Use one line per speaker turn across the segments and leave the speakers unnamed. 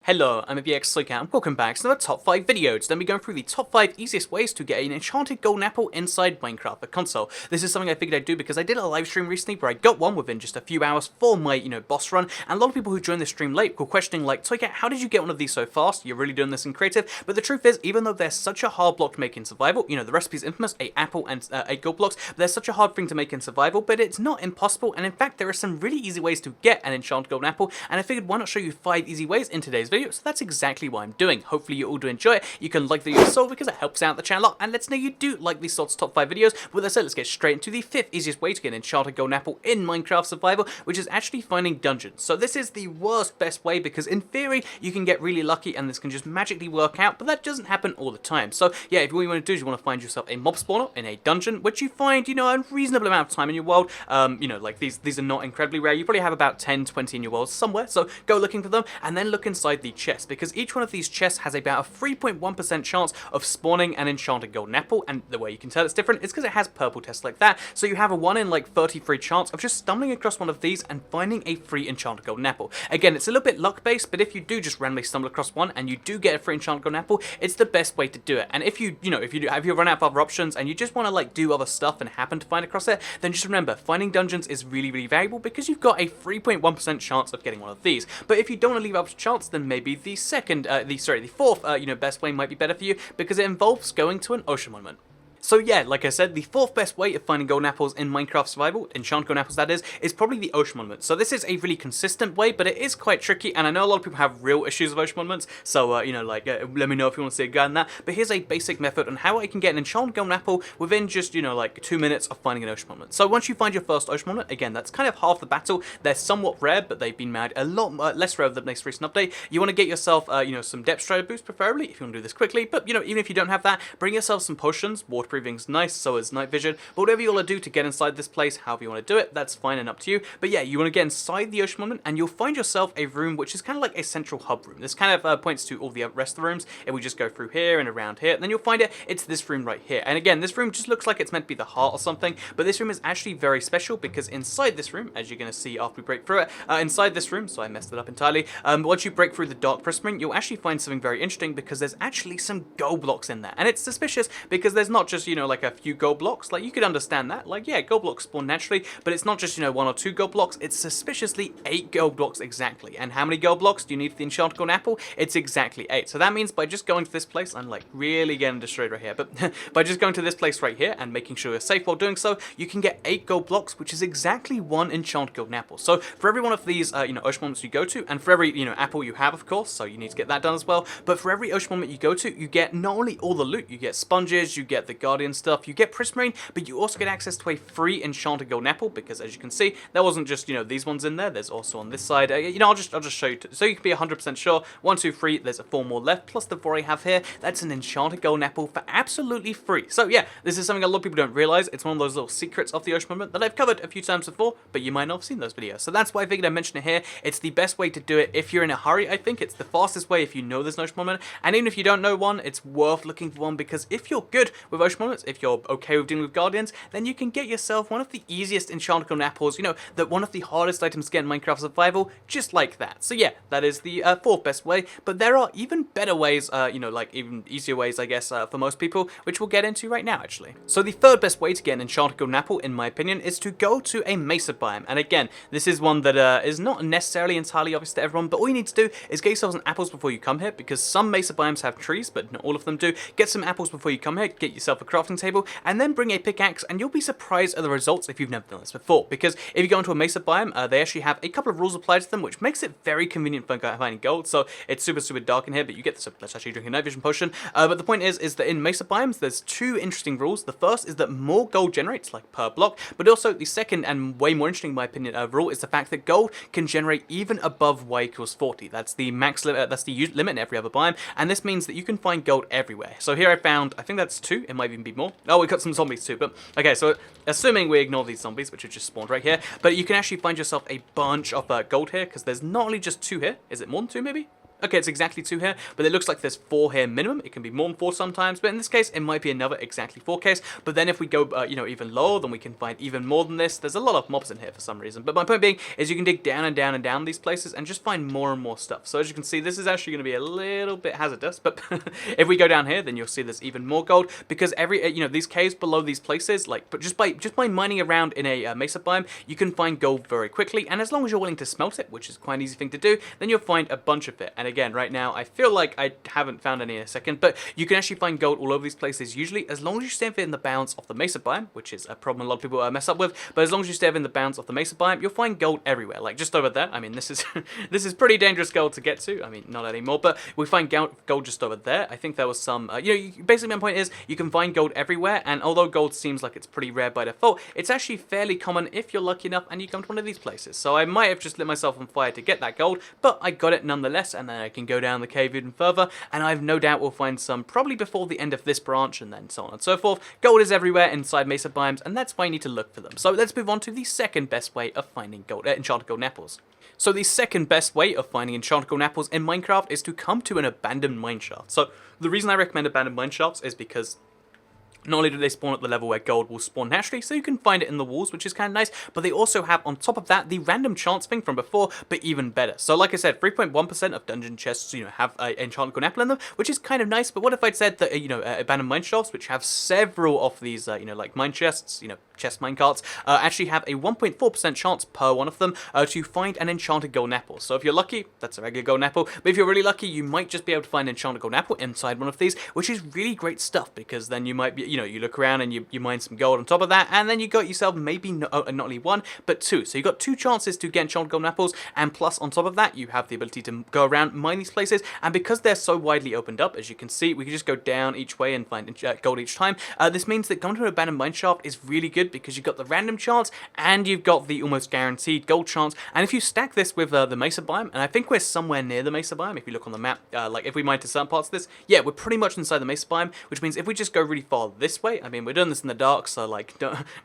Hello, I'm VX and welcome back to another top 5 video. Today we're going through the top 5 easiest ways to get an enchanted golden apple inside Minecraft, the console. This is something I figured I'd do because I did a live stream recently where I got one within just a few hours for my, boss run, and a lot of people who joined the stream late were questioning like, Toycat, how did you get one of these so fast? You're really doing this in creative. But the truth is, even though they're such a hard block to make in survival, the recipe's infamous, 8 apple and 8 gold blocks, but they're such a hard thing to make in survival, but it's not impossible, and in fact there are some really easy ways to get an enchanted golden apple, and I figured why not show you 5 easy ways in today's video, so that's exactly what I'm doing. Hopefully you all do enjoy it. You can like the video so because it helps out the channel a lot, and let's know you do like these sorts of top 5 videos. With that said, let's get straight into the 5th easiest way to get an enchanted golden apple in Minecraft survival, which is actually finding dungeons. So this is the worst best way because in theory you can get really lucky and this can just magically work out, but that doesn't happen all the time. So yeah, if what you want to do is you want to find yourself a mob spawner in a dungeon, which you find, a reasonable amount of time in your world. Like these are not incredibly rare. You probably have about 10, 20 in your world somewhere, so go looking for them and then look inside the chest, because each one of these chests has about a 3.1% chance of spawning an enchanted golden apple, and the way you can tell it's different is because it has purple tests like that, so you have a 1 in like 33 chance of just stumbling across one of these and finding a free enchanted golden apple. Again, it's a little bit luck based, but if you do just randomly stumble across one and you do get a free enchanted golden apple, it's the best way to do it. And if you run out of other options and you just want to like do other stuff and happen to find across it, then just remember, finding dungeons is really, really valuable because you've got a 3.1% chance of getting one of these. But if you don't want to leave up to chance, then maybe the fourth, best way might be better for you because it involves going to an ocean monument. So yeah, like I said, the 4th best way of finding golden apples in Minecraft survival, enchanted golden apples that is probably the ocean monument. So this is a really consistent way, but it is quite tricky, and I know a lot of people have real issues with ocean monuments, so let me know if you want to see a guide on that. But here's a basic method on how I can get an enchanted golden apple within just, 2 minutes of finding an ocean monument. So once you find your first ocean monument, again, that's kind of half the battle. They're somewhat rare, but they've been made a lot less rare than the next recent update. You want to get yourself, some depth strider boost, preferably, if you want to do this quickly, but, even if you don't have that, bring yourself some potions. Waterproofing's nice, so is night vision, but whatever you want to do to get inside this place, however you want to do it, that's fine and up to you. But yeah, you want to get inside the ocean monument and you'll find yourself a room which is kind of like a central hub room. This kind of points to all the rest of the rooms. If we just go through here and around here, then you'll find it's this room right here. And again, this room just looks like it's meant to be the heart or something, but this room is actually very special because inside this room, as you're going to see after we break through it, inside this room, so I messed it up entirely, once you break through the dark prismarine, you'll actually find something very interesting because there's actually some gold blocks in there. And it's suspicious because there's not just, like a few gold blocks. Like, you could understand that. Like, yeah, gold blocks spawn naturally, but it's not just, 1 or 2 gold blocks. It's suspiciously 8 gold blocks exactly. And how many gold blocks do you need for the enchanted golden apple? It's exactly 8. So that means by just going to this place, I'm like really getting destroyed right here, but by just going to this place right here and making sure you're safe while doing so, you can get 8 gold blocks, which is exactly 1 enchanted golden apple. So for every one of these, ocean monuments you go to, and for every, apple you have, of course, so you need to get that done as well, but for every ocean monument you go to, you get not only all the loot, you get sponges, you get the guardian stuff, you get prismarine, but you also get access to a free enchanted golden apple, because as you can see, there wasn't just, these ones in there, there's also on this side, I'll just show you, so you can be 100% sure, 1, 2, 3, there's 4 more left, plus the 4 I have here, that's an enchanted golden apple for absolutely free. So yeah, this is something a lot of people don't realize. It's one of those little secrets of the ocean monument that I've covered a few times before, but you might not have seen those videos. So that's why I figured I'd mention it here. It's the best way to do it if you're in a hurry. I think it's the fastest way if you know there's an ocean monument, and even if you don't know one, it's worth looking for one, because if you're good with ocean monuments, if you're okay with dealing with guardians, then you can get yourself one of the easiest enchanted golden apples, that one of the hardest items to get in Minecraft survival, just like that. So yeah, that is the 4th best way, but there are even better ways, like even easier ways, I guess, for most people, which we'll get into right now, actually. So the 3rd best way to get an enchanted golden apple, in my opinion, is to go to a Mesa Biome. And again, this is one that is not necessarily entirely obvious to everyone, but all you need to do is get yourself some apples before you come here, because some Mesa Biomes have trees, but not all of them do. Get some apples before you come here, get yourself a crafting table, and then bring a pickaxe, and you'll be surprised at the results if you've never done this before. Because if you go into a Mesa Biome, they actually have a couple of rules applied to them, which makes it very convenient for finding gold. So it's super, super dark in here, but you get this. Let's actually drink a night vision potion. But the point is that in Mesa Biomes, there's 2 interesting rules. The first is that more gold generates, like per block, but also the second and way more interesting, in my opinion, rule is the fact that gold can generate even above y equals 40. That's the max limit. That's the limit in every other biome, and this means that you can find gold everywhere. So here I found, I think that's 2. It might even be more. Oh, we got some zombies too. But okay, so assuming we ignore these zombies, which are just spawned right here, but you can actually find yourself a bunch of gold here, because there's not only just 2 here. Is it more than 2 maybe? okay, it's exactly 2 here, but it looks like there's 4 here minimum. It can be more than 4 sometimes, but in this case, it might be another exactly 4 case. But then if we go, even lower, then we can find even more than this. There's a lot of mobs in here for some reason. But my point being is you can dig down and down and down these places and just find more and more stuff. So as you can see, this is actually going to be a little bit hazardous, but if we go down here, then you'll see there's even more gold, because these caves below these places, but just by mining around in a Mesa biome, you can find gold very quickly, and as long as you're willing to smelt it, which is quite an easy thing to do, then you'll find a bunch of it. And again, right now, I feel like I haven't found any in a second, but you can actually find gold all over these places usually, as long as you stay within the bounds of the Mesa biome, which is a problem a lot of people mess up with, but as long as you stay within the bounds of the Mesa biome, you'll find gold everywhere, like just over there. I mean, this is this is pretty dangerous gold to get to. I mean, not anymore, but we find gold just over there. I think there was some, basically my point is you can find gold everywhere, and although gold seems like it's pretty rare by default, it's actually fairly common if you're lucky enough and you come to one of these places. So I might have just lit myself on fire to get that gold, but I got it nonetheless, and then I can go down the cave even further, and I've no doubt we'll find some probably before the end of this branch, and then so on and so forth. Gold is everywhere inside Mesa biomes, and that's why you need to look for them. So let's move on to the second best way of finding gold, enchanted golden apples. So the second best way of finding enchanted golden apples in Minecraft is to come to an abandoned mineshaft. So the reason I recommend abandoned mineshafts is because not only do they spawn at the level where gold will spawn naturally, so you can find it in the walls, which is kind of nice, but they also have, on top of that, the random chance thing from before, but even better. So like I said, 3.1% of dungeon chests, have an enchanted golden apple in them, which is kind of nice, but what if I'd said that, abandoned mineshafts, which have several of these, like mine chests, chest minecarts, actually have a 1.4% chance per one of them to find an enchanted golden apple. So if you're lucky, that's a regular golden apple, but if you're really lucky, you might just be able to find an enchanted golden apple inside one of these, which is really great stuff, because then you might be, you look around and you mine some gold on top of that, and then you got yourself maybe not only 1, but 2. So you got 2 chances to get enchanted golden apples, and plus on top of that, you have the ability to go around, mine these places, and because they're so widely opened up, as you can see, we can just go down each way and find gold each time. This means that going to an abandoned mineshaft is really good, because you've got the random chance, and you've got the almost guaranteed gold chance, and if you stack this with the Mesa biome, and I think we're somewhere near the Mesa biome, if you look on the map, like if we mine to certain parts of this, yeah, we're pretty much inside the Mesa biome, which means if we just go really far this way, I mean, we're doing this in the dark, so like,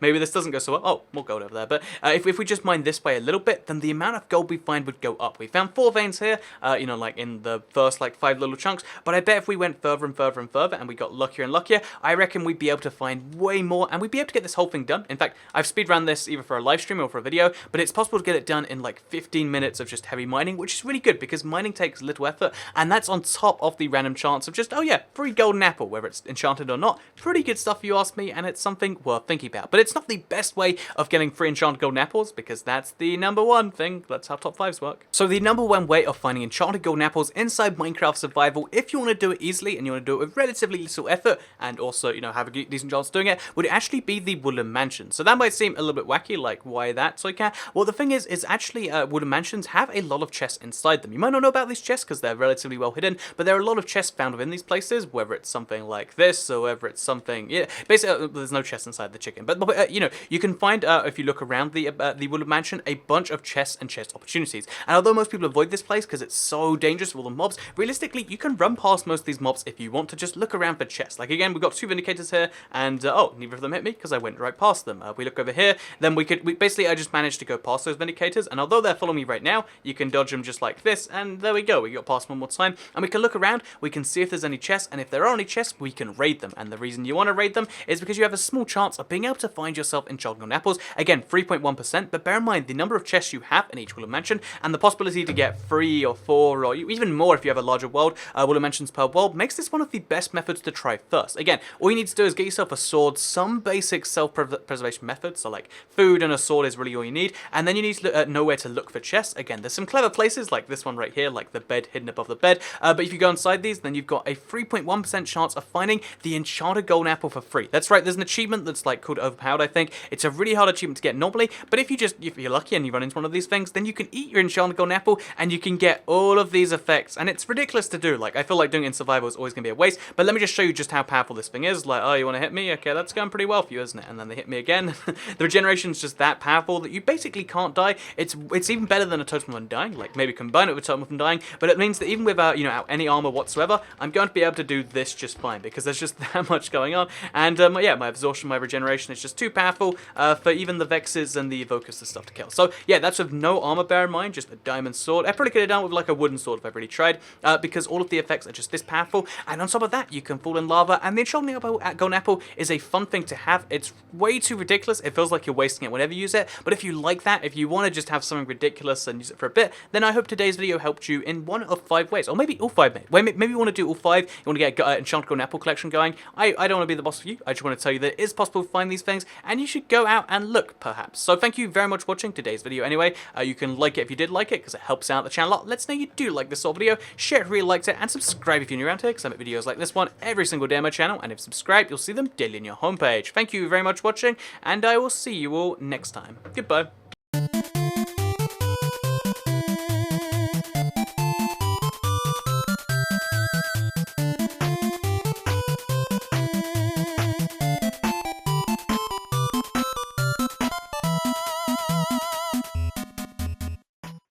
maybe this doesn't go so well. Oh, more gold over there, but if we just mine this way a little bit, then the amount of gold we find would go up. We found 4 veins here, like in the first like 5 little chunks, but I bet if we went further and further and further, and we got luckier and luckier, I reckon we'd be able to find way more, and we'd be able to get this whole thing done. In fact, I've speedrun this either for a live stream or for a video, but it's possible to get it done in like 15 minutes of just heavy mining, which is really good, because mining takes little effort, and that's on top of the random chance of just, oh yeah, free golden apple, whether it's enchanted or not. Pretty good stuff if you ask me, and it's something worth thinking about. But it's not the best way of getting free enchanted golden apples, because that's the #1 thing. That's how top 5s work. So the #1 way of finding enchanted golden apples inside Minecraft survival, if you want to do it easily and you want to do it with relatively little effort, and also, have a decent chance of doing it, would actually be the Woodland Mansion. So that might seem a little bit wacky, like why that, Soycat? Well, the thing is actually Woodland Mansions have a lot of chests inside them. You might not know about these chests because they're relatively well hidden, but there are a lot of chests found within these places, whether it's something like this, or whether it's something, basically, there's no chest inside the chicken, but you can find, if you look around the Woodland Mansion, a bunch of chests and chest opportunities. And although most people avoid this place because it's so dangerous with all the mobs, realistically, you can run past most of these mobs if you want to just look around for chests. Like again, we've got 2 vindicators here, and oh, neither of them hit me because I went right past them. If we look over here, then basically I just managed to go past those vindicators, and although they're following me right now, you can dodge them just like this, and there we go, we got past one more time, and we can look around, we can see if there's any chests, and if there are any chests, we can raid them. And the reason you want to raid them is because you have a small chance of being able to find yourself enchanted golden apples. Again, 3.1%, but bear in mind the number of chests you have in each Woodland Mansion, and the possibility to get 3 or 4 or even more if you have a larger world, Woodland Mansions per world, makes this one of the best methods to try first. Again, all you need to do is get yourself a sword, some basic self-preservation methods, so like food and a sword is really all you need, and then you need to know where to look for chests. Again, there's some clever places like this one right here, like the bed hidden above the bed, but if you go inside these, then you've got a 3.1% chance of finding the enchanted golden apple for free. That's right, there's an achievement that's like called overpowered, I think. It's a really hard achievement to get normally, but if you're lucky and you run into one of these things, then you can eat your enchanted golden apple and you can get all of these effects, and it's ridiculous to do. Like, I feel like doing it in survival is always going to be a waste, but let me just show you just how powerful this thing is. Like, oh, you want to hit me? Okay, that's going pretty well for you, isn't it? And then they hit hit me again. The regeneration is just that powerful that you basically can't die. It's even better than a totem of undying, like maybe combine it with a totem of undying, but it means that even without, you know, out any armor whatsoever, I'm going to be able to do this just fine, because there's just that much going on. And yeah, my absorption, my regeneration is just too powerful for even the Vexes and the Evokers and stuff to kill. So yeah, that's with no armor, bear in mind, just a diamond sword. I probably could have done it with like a wooden sword if I really tried, because all of the effects are just this powerful. And on top of that, you can fall in lava, and the enchanting golden apple is a fun thing to have. It's way too ridiculous. It feels like you're wasting it whenever you use it, but if you like that, if you want to just have something ridiculous and use it for a bit, then I hope today's video helped you in one of 5 ways, or maybe all 5. Maybe you want to do all 5, you want to get enchanted golden apple collection going. I don't want to be the boss for you. I just want to tell you that it is possible to find these things, and you should go out and look, perhaps. So thank you very much for watching today's video anyway. You can like it if you did like it, because it helps out the channel a lot. Let us know you do like this sort of video, share it if you really liked it, and subscribe if you're new around here, because I make videos like this one every single day on my channel, and if you subscribe, you'll see them daily on your homepage. Thank you very much for watching, and I will see you all next time. Goodbye.